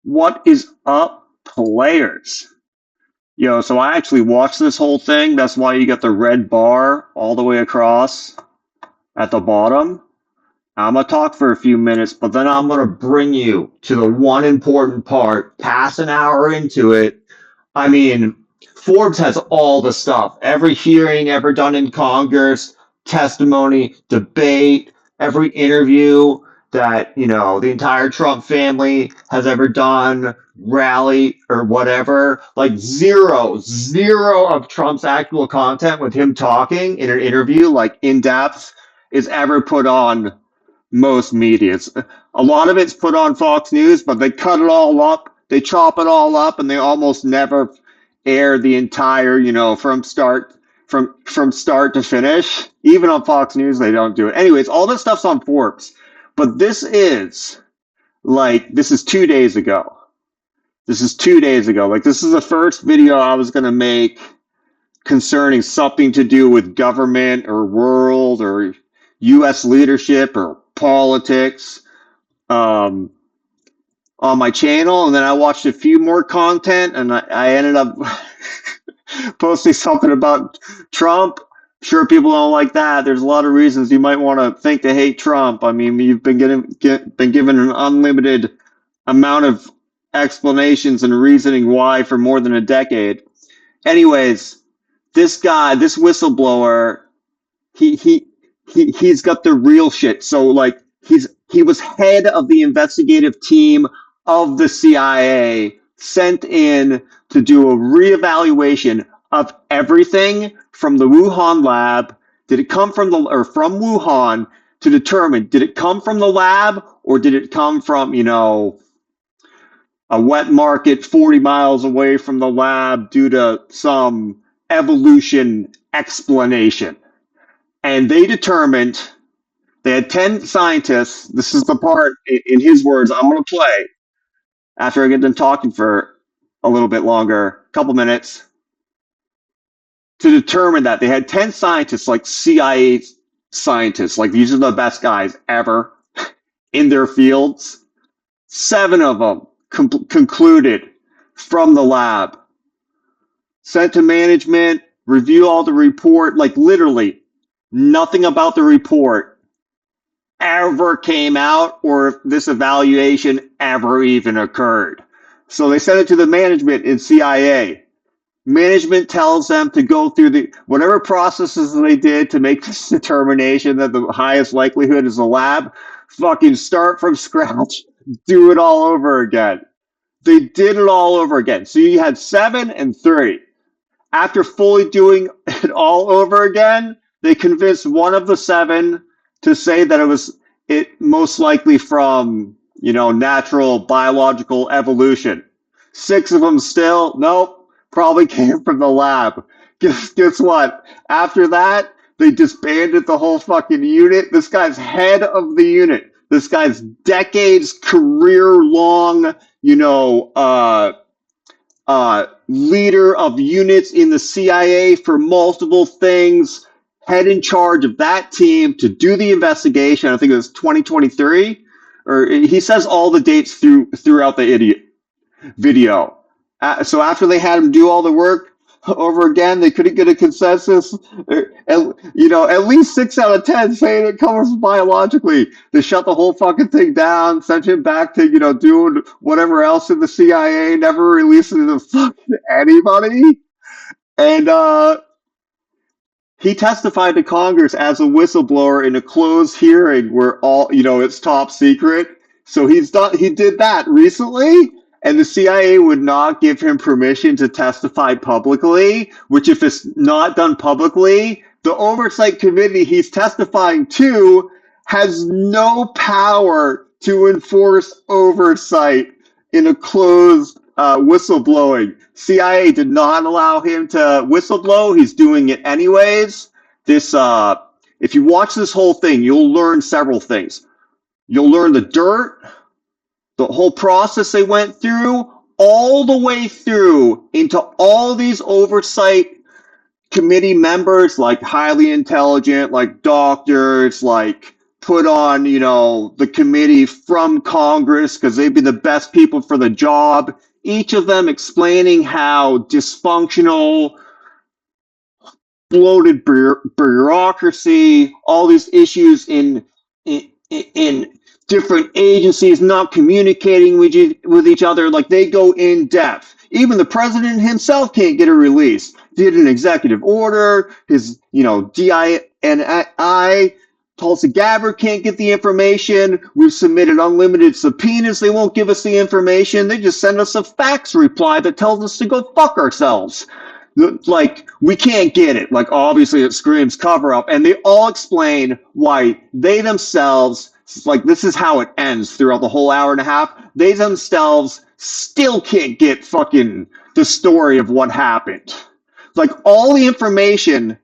What is up, players? Yo, so I actually watched this whole thing. That's why you got the red bar all the way across at the bottom. I'm gonna talk for a few minutes, but then I'm gonna bring you to the one important part. Pass an hour into it. I mean, Forbes has all the stuff. Every hearing ever done in Congress, testimony, debate, every interview that, the entire Trump family has ever done, rally or whatever. Like zero of Trump's actual content with him talking in an interview, like in depth, is ever put on most media. A lot of it's put on Fox News, but they cut it all up, they chop it all up, and they almost never air the entire, from start to finish. Even on Fox News, they don't do it. Anyways, all this stuff's on Forbes, but this is 2 days ago. This is 2 days ago. Like this is the first video I was gonna make concerning something to do with government or world or U.S. leadership or politics um, on my channel, and then I watched a few more content, and I ended up posting something about Trump. Sure, people don't like that. There's a lot of reasons you might want to think to hate Trump. I mean, you've been been given an unlimited amount of explanations and reasoning why for more than a decade. Anyways, this guy, this whistleblower, he he he's got the real shit. So like he was head of the investigative team of the CIA, sent in to do a reevaluation of everything from the Wuhan lab. Did it come from from Wuhan, to determine, did it come from the lab or did it come from, a wet market 40 miles away from the lab due to some evolution explanation? And they determined, they had 10 scientists. This is the part, in his words, I'm going to play after I get done talking for a little bit longer, a couple minutes, to determine that they had 10 scientists, like CIA scientists, like these are the best guys ever in their fields. 7 of them concluded from the lab, sent to management, review all the report, like literally nothing about the report ever came out, or if this evaluation ever even occurred. So they sent it to the management in CIA. Management tells them to go through the whatever processes they did to make this determination that the highest likelihood is the lab. Fucking start from scratch, do it all over again. They did it all over again. So you had 7 and 3. After fully doing it all over again, they convinced one of the 7 to say that it most likely from, natural biological evolution. 6 of them still, nope, probably came from the lab. Guess what? After that, they disbanded the whole fucking unit. This guy's head of the unit. This guy's decades, career long, leader of units in the CIA for multiple things, head in charge of that team to do the investigation. I think it was 2023, or he says all the dates throughout the video. So after they had him do all the work over again, they couldn't get a consensus. At least 6 out of 10 saying it comes biologically. They shut the whole fucking thing down, sent him back to, doing whatever else in the CIA, never releasing it to fucking anybody. And he testified to Congress as a whistleblower in a closed hearing where it's top secret. So he did that recently, and the CIA would not give him permission to testify publicly, which if it's not done publicly, the oversight committee he's testifying to has no power to enforce oversight in a closed whistleblowing. CIA did not allow him to whistleblow. He's doing it anyways. If you watch this whole thing, you'll learn several things. You'll learn the dirt, the whole process they went through, all the way through into all these oversight committee members, like highly intelligent, like doctors, like put on, the committee from Congress because they'd be the best people for the job. Each of them explaining how dysfunctional, bloated bureaucracy, all these issues in different agencies not communicating with each other. Like they go in depth. Even the president himself can't get a release. Did an executive order. His, DINI, Tulsi Gabbard can't get the information. We've submitted unlimited subpoenas. They won't give us the information. They just send us a fax reply that tells us to go fuck ourselves. Like, we can't get it. Like, obviously, it screams cover up. And they all explain why they themselves, like, this is how it ends throughout the whole hour and a half. They themselves still can't get fucking the story of what happened. Like, all the information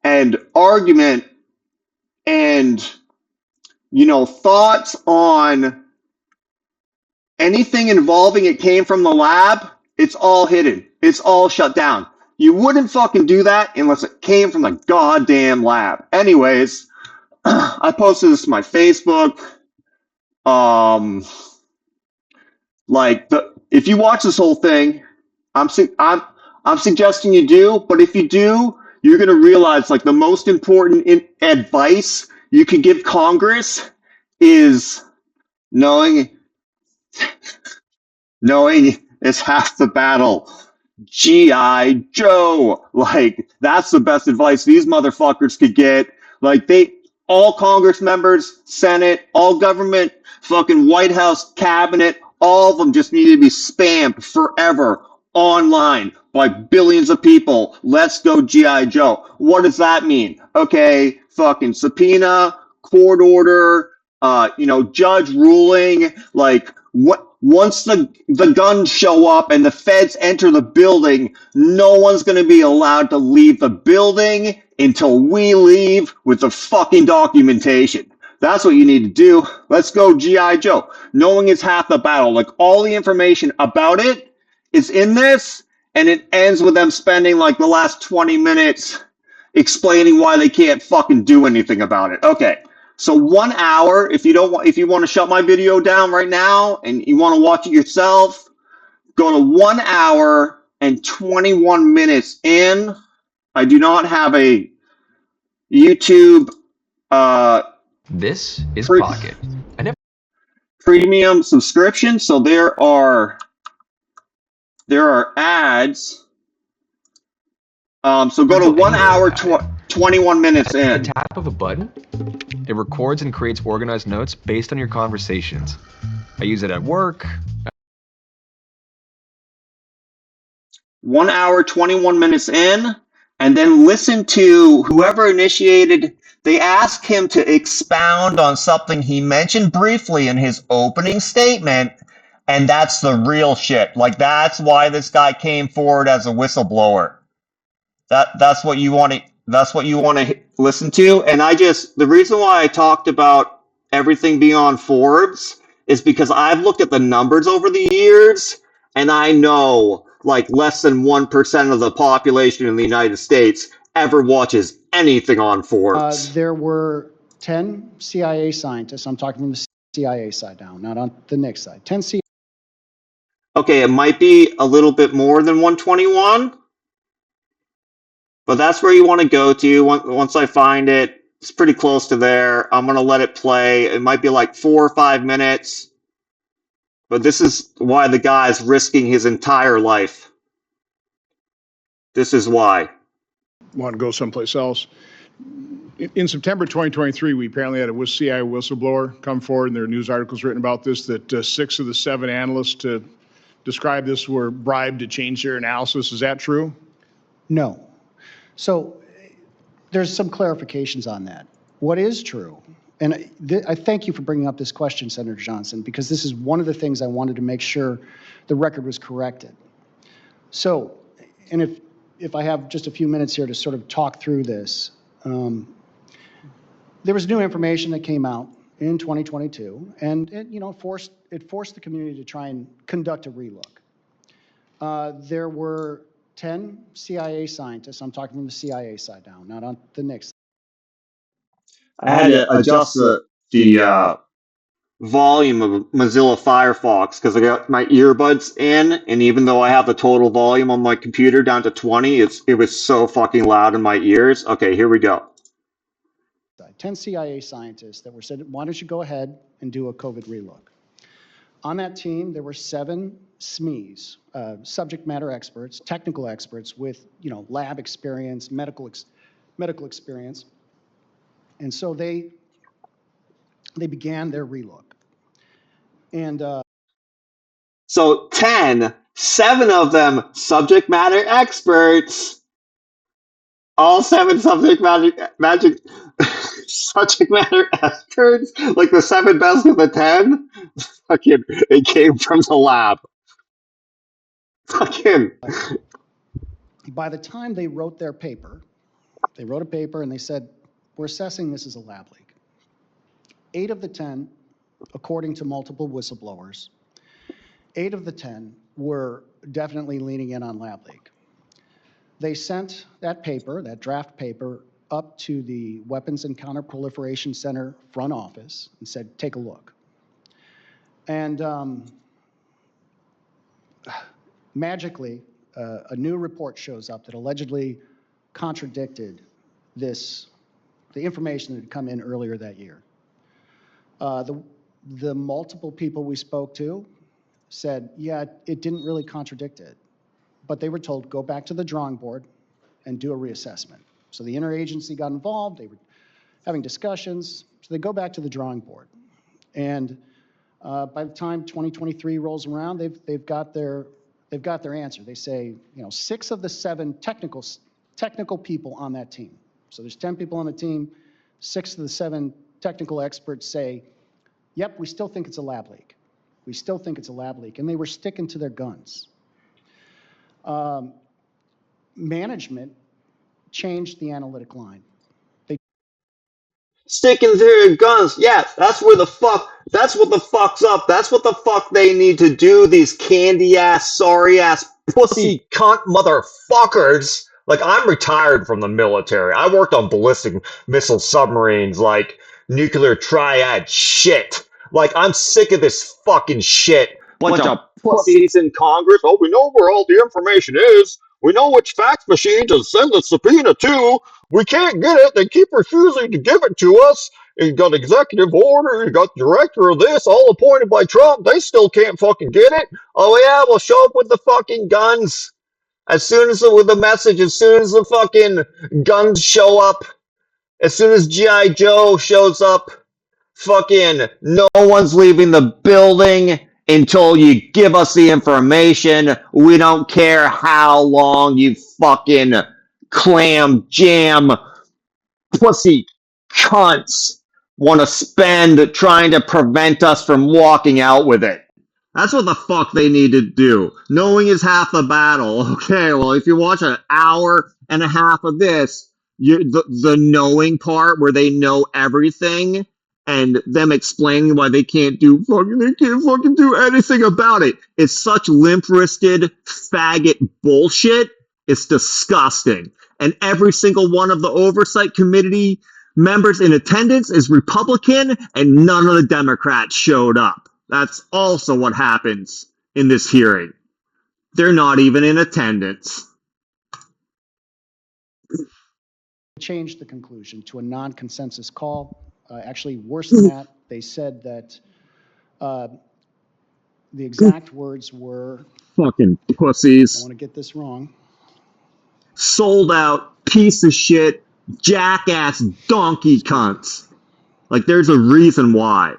and argument and, thoughts on anything involving it came from the lab, it's all hidden. It's all shut down. You wouldn't fucking do that unless it came from the goddamn lab. Anyways, I posted this to my Facebook. If you watch this whole thing, I'm suggesting you do. But if you do, you're gonna realize like the most important advice you can give Congress is knowing is half the battle. G.I. Joe. Like, that's the best advice these motherfuckers could get. Like, all Congress members, Senate, all government, fucking White House, cabinet, all of them just need to be spammed forever online by billions of people. Let's go G.I. Joe. What does that mean? Okay, fucking subpoena, court order, judge ruling, like, what? Once the guns show up and the feds enter the building, no one's going to be allowed to leave the building until we leave with the fucking documentation. That's what you need to do. Let's go G.I. Joe. Knowing is half the battle. Like, all the information about it is in this, and it ends with them spending like the last 20 minutes explaining why they can't fucking do anything about it. Okay. So 1 hour, if you want to shut my video down right now and you want to watch it yourself, go to 1 hour and 21 minutes in. I do not have a YouTube This is Pocket. Premium subscription, so there are ads. So go to 1 hour 21 minutes in. At the tap of a button, it records and creates organized notes based on your conversations. I use it at work. 1 hour 21 minutes in, and then listen to whoever initiated. They asked him to expound on something he mentioned briefly in his opening statement, and that's the real shit. Like, that's why this guy came forward as a whistleblower. That's what you want to listen to. And the reason why I talked about everything being on Forbes is because I've looked at the numbers over the years, and I know like less than 1% of the population in the United States ever watches anything on Forbes. There were 10 CIA scientists. I'm talking from the CIA side now, not on the Nix side. 10 CIA. Okay, it might be a little bit more than 121, but that's where you want to go to. Once I find it, it's pretty close to there. I'm going to let it play. It might be like 4 or 5 minutes. But this is why the guy's risking his entire life. This is why. Want to go someplace else. In September 2023, we apparently had a CIA whistleblower come forward, and there are news articles written about this, that 6 of the 7 analysts to describe this were bribed to change their analysis. Is that true? No. So there's some clarifications on that. What is true, and I thank you for bringing up this question, Senator Johnson, because this is one of the things I wanted to make sure the record was corrected. So, and if I have just a few minutes here to sort of talk through this, there was new information that came out in 2022, and it forced the community to try and conduct a relook. There were 10 CIA scientists. I'm talking from the CIA side now, not on the Nix. I had to adjust the volume of Mozilla Firefox because I got my earbuds in, and even though I have the total volume on my computer down to 20, it was so fucking loud in my ears. Okay, here we go. 10 CIA scientists that were said, why don't you go ahead and do a COVID relook? On that team, there were 7 SMEs, subject matter experts, technical experts with, lab experience, medical experience. And so they began their relook. And So 10, 7 of them subject matter experts. All 7 subject matter experts, like the 7 best of the 10. Fucking, it came from the lab. Fucking. by the time they wrote their paper, they wrote a paper and they said, we're assessing this as a lab leak. 8 of the 10, according to multiple whistleblowers, 8 of the 10 were definitely leaning in on lab leak. They sent that paper, that draft paper, up to the Weapons and Counterproliferation Center front office and said, take a look. And magically, a new report shows up that allegedly contradicted the information that had come in earlier that year. The multiple people we spoke to said, yeah, it didn't really contradict it. But they were told, go back to the drawing board and do a reassessment. So the interagency got involved. They were having discussions. So they go back to the drawing board. And by the time 2023 rolls around, they've got their answer. They say, 6 of the 7 technical people on that team. So there's 10 people on the team. 6 of the 7 technical experts say, yep, we still think it's a lab leak. We still think it's a lab leak. And they were sticking to their guns. Management changed the analytic line. Sticking to their guns. Yes, that's what the fuck's up. That's what the fuck they need to do, these candy ass, sorry ass, pussy cunt motherfuckers. Like, I'm retired from the military. I worked on ballistic missile submarines, like nuclear triad shit. Like, I'm sick of this fucking shit. Bunch of pussies in Congress. Oh, we know where all the information is. We know which fax machine to send the subpoena to. We can't get it. They keep refusing to give it to us. You got executive order. You got director of this, all appointed by Trump. They still can't fucking get it. Oh, yeah, we'll show up with the fucking guns. As soon as with the message, as soon as the fucking guns show up, as soon as G.I. Joe shows up, fucking no one's leaving the building until you give us the information. We don't care how long you fucking clam jam pussy cunts want to spend trying to prevent us from walking out with it. That's what the fuck they need to do. Knowing is half the battle. Okay, well, if you watch an hour and a half of this, the knowing part where they know everything and them explaining why they can't fucking do anything about it. It's such limp-wristed faggot bullshit. It's disgusting. And every single one of the oversight committee members in attendance is Republican, and none of the Democrats showed up. That's also what happens in this hearing. They're not even in attendance. Changed the conclusion to a non-consensus call. Actually, worse than that, they said that the exact words were, fucking I pussies. want to get this wrong, Sold out, piece of shit, jackass donkey cunts. Like, there's a reason why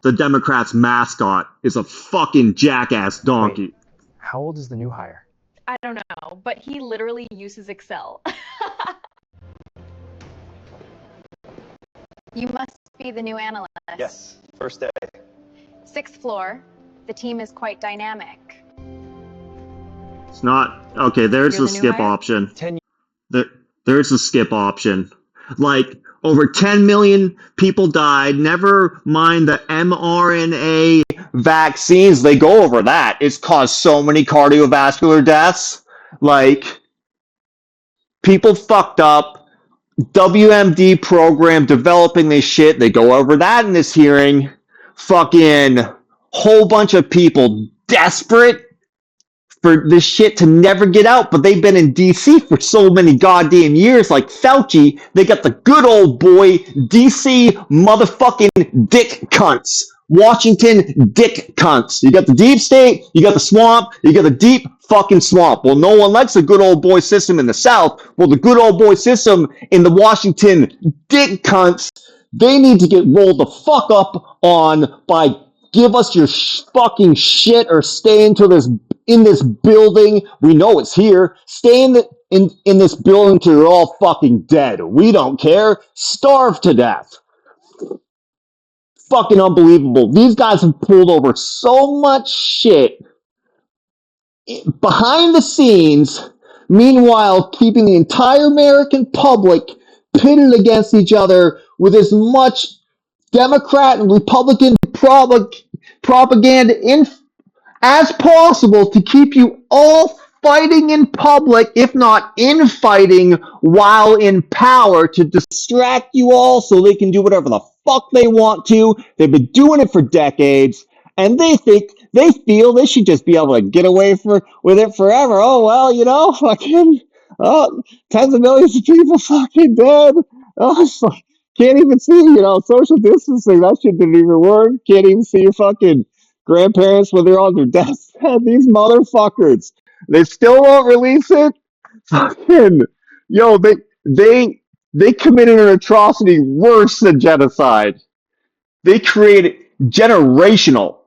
the Democrats' mascot is a fucking jackass donkey. Wait, how old is the new hire? I don't know, but he literally uses Excel. You must be the new analyst. Yes, first day. 6th floor. The team is quite dynamic. It's not okay. There's You're a the new skip hire? option. 10 There's a skip option. Like, over 10 million people died. Never mind the mRNA vaccines. They go over that. It's caused so many cardiovascular deaths. Like, people fucked up. WMD program developing this shit. They go over that in this hearing. Fucking whole bunch of people desperate for this shit to never get out, but they've been in DC for so many goddamn years, like Fauci. They got the good old boy DC motherfucking dick cunts. Washington dick cunts. You got the deep state, you got the swamp, you got the deep fucking swamp. Well, no one likes the good old boy system in the South. Well, the good old boy system in the Washington dick cunts, they need to get rolled the fuck up on by give us your fucking shit or stay into this in this building. We know it's here. Stay in this building till you're all fucking dead. We don't care. Starve to death. Fucking unbelievable. These guys have pulled over so much shit behind the scenes, meanwhile keeping the entire American public pitted against each other with as much Democrat and Republican propaganda as possible to keep you all fighting in public, if not infighting while in power, to distract you all so they can do whatever the fuck they want to. They've been doing it for decades, and they feel they should just be able to get away with it forever. Oh well, fucking tens of millions of people fucking dead. Oh, it's like, can't even see, social distancing. That shit didn't even work. Can't even see your fucking grandparents when they're on their deathbed. These motherfuckers, they still won't release it. Fucking yo, they committed an atrocity worse than genocide. They created generational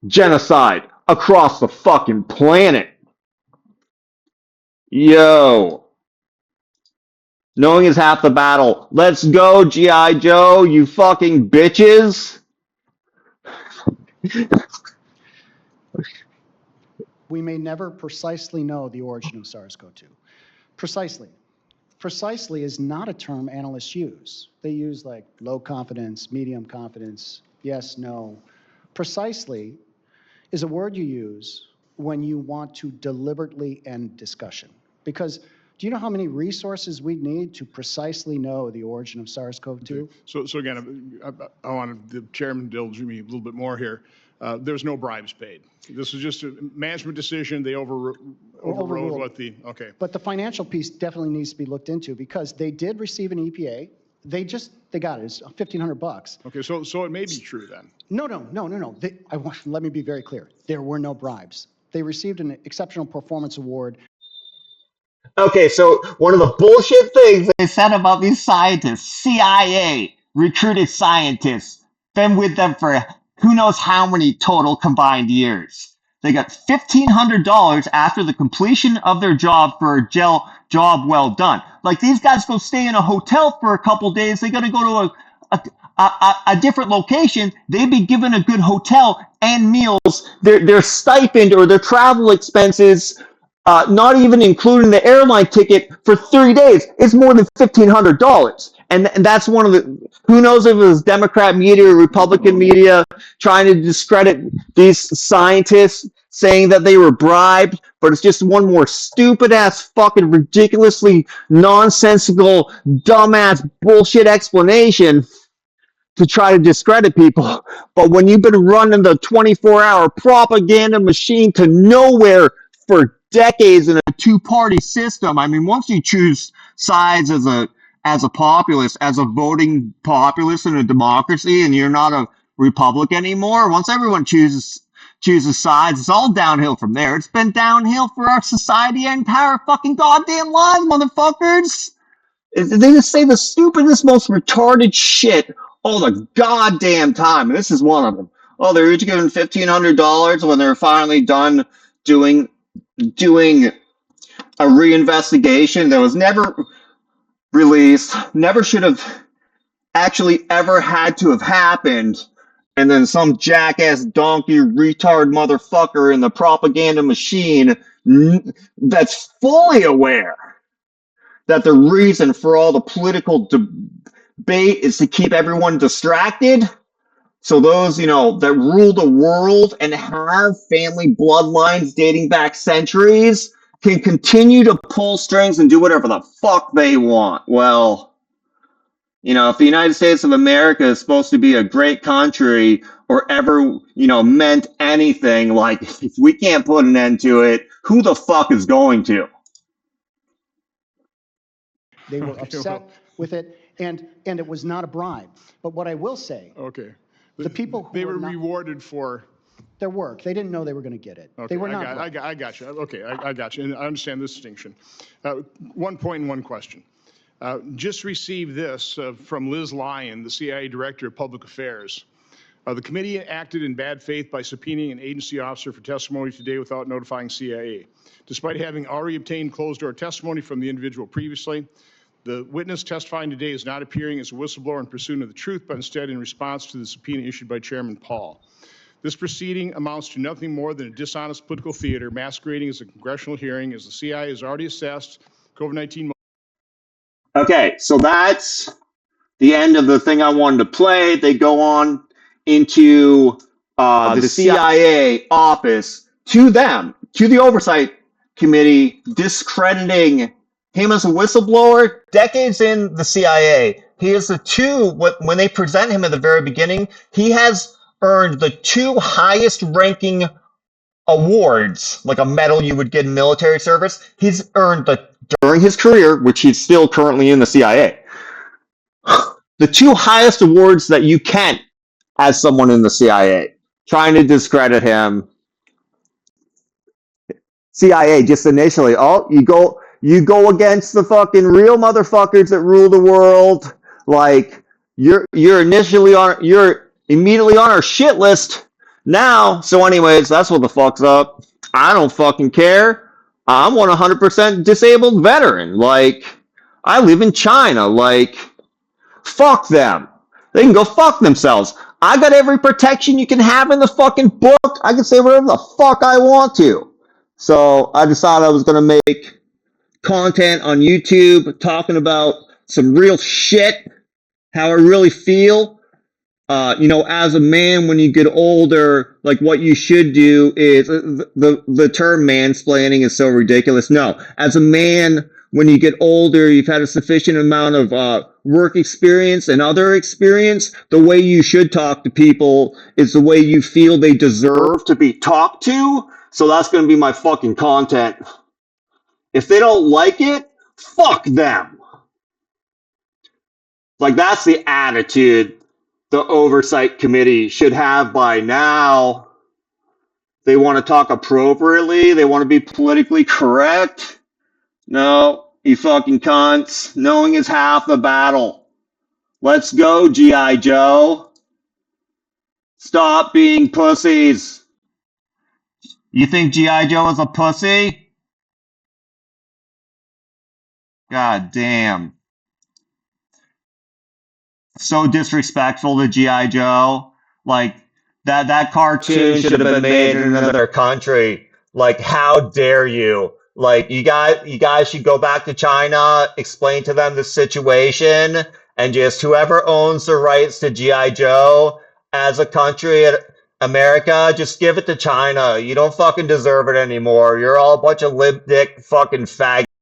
genocide across the fucking planet. Yo, knowing is half the battle. Let's go, G.I. Joe, you fucking bitches. We may never precisely know the origin of SARS-CoV-2. Precisely. Precisely is not a term analysts use. They use like low confidence, medium confidence, yes, no. Precisely is a word you use when you want to deliberately end discussion. Because do you know how many resources we need to precisely know the origin of SARS-CoV-2? Okay. So again, I want the chairman to indulge me a little bit more here. There's no bribes paid. This is just a management decision. They overrode what the, okay. But the financial piece definitely needs to be looked into because they did receive an EPA. They got it. It's $1,500. Okay, so it may be true then. No. Let me be very clear. There were no bribes. They received an exceptional performance award. Okay, so one of the bullshit things they said about these scientists, CIA recruited scientists, been with them for who knows how many total combined years. They got $1,500 after the completion of their job for a job well done. Like these guys go stay in a hotel for a couple days, they gotta go to a different location. They'd be given a good hotel and meals, their stipend or their travel expenses, not even including the airline ticket for 3 days, it's more than $1,500. And that's one of the, who knows if it was Democrat media or Republican media trying to discredit these scientists, saying that they were bribed, but it's just one more stupid ass fucking ridiculously nonsensical, dumbass bullshit explanation to try to discredit people. But when you've been running the 24-hour propaganda machine to nowhere for decades in a two-party system, I mean, once you choose sides as a populist, as a voting populist in a democracy, and you're not a Republican anymore, once everyone chooses sides, it's all downhill from there. It's been downhill for our society our entire fucking goddamn lives, motherfuckers. They just say the stupidest, most retarded shit all the goddamn time, and this is one of them. Oh, they're each given $1,500 when they're finally done doing a reinvestigation that was never released, never should have actually ever had to have happened, and then some jackass donkey retard motherfucker in the propaganda machine that's fully aware that the reason for all the political debate is to keep everyone distracted. So those, that rule the world and have family bloodlines dating back centuries can continue to pull strings and do whatever the fuck they want. Well, you know, if the United States of America is supposed to be a great country or ever, you know, meant anything, like, if we can't put an end to it, who the fuck is going to? They were Okay, upset well. with it, and it was not a bribe. But what I will say, Okay. the people who They were were not- rewarded for. their work, they didn't know they were going to get it. Okay, They were not. I got you. Okay, I got you. And I understand this distinction. One point and one question. Just received this from Liz Lyon, the CIA Director of Public Affairs. The committee acted in bad faith by subpoenaing an agency officer for testimony today without notifying CIA. Despite having already obtained closed-door testimony from the individual previously, the witness testifying today is not appearing as a whistleblower in pursuit of the truth, but instead in response to the subpoena issued by Chairman Paul. This proceeding amounts to nothing more than a dishonest political theater masquerading as a congressional hearing, as the CIA has already assessed COVID-19. Okay, so that's the end of the thing I wanted to play. They go on into the CIA office to them, to the oversight committee, discrediting him as a whistleblower. Decades in the CIA, he is when they present him at the very beginning, he has earned the two highest ranking awards, like a medal you would get in military service. He's earned during his career, which he's still currently in the CIA, the two highest awards that you can as someone in the CIA. Trying to discredit him. CIA just initially, you go against the fucking real motherfuckers that rule the world. Like, you're immediately on our shit list now. So anyways, that's what the fuck's up. I don't fucking care. I'm 100% disabled veteran. Like, I live in China. Like, fuck them. They can go fuck themselves. I got every protection you can have in the fucking book. I can say whatever the fuck I want to. So I decided I was going to make content on YouTube talking about some real shit, how I really feel. You know, as a man, when you get older, like, what you should do is, the term mansplaining is so ridiculous. No, as a man, when you get older, you've had a sufficient amount of work experience and other experience. The way you should talk to people is the way you feel they deserve to be talked to. So that's going to be my fucking content. If they don't like it, fuck them. Like, that's the attitude the oversight committee should have by now. They want to talk appropriately. They want to be politically correct. No, you fucking cunts. Knowing is half the battle. Let's go, G.I. Joe. Stop being pussies. You think G.I. Joe is a pussy? God damn. So disrespectful to G.I. Joe. Like, that cartoon should have been made in another country. Like, how dare you? Like, you guys should go back to China, explain to them the situation, and just whoever owns the rights to G.I. Joe as a country, America, just give it to China. You don't fucking deserve it anymore. You're all a bunch of lip dick fucking faggots.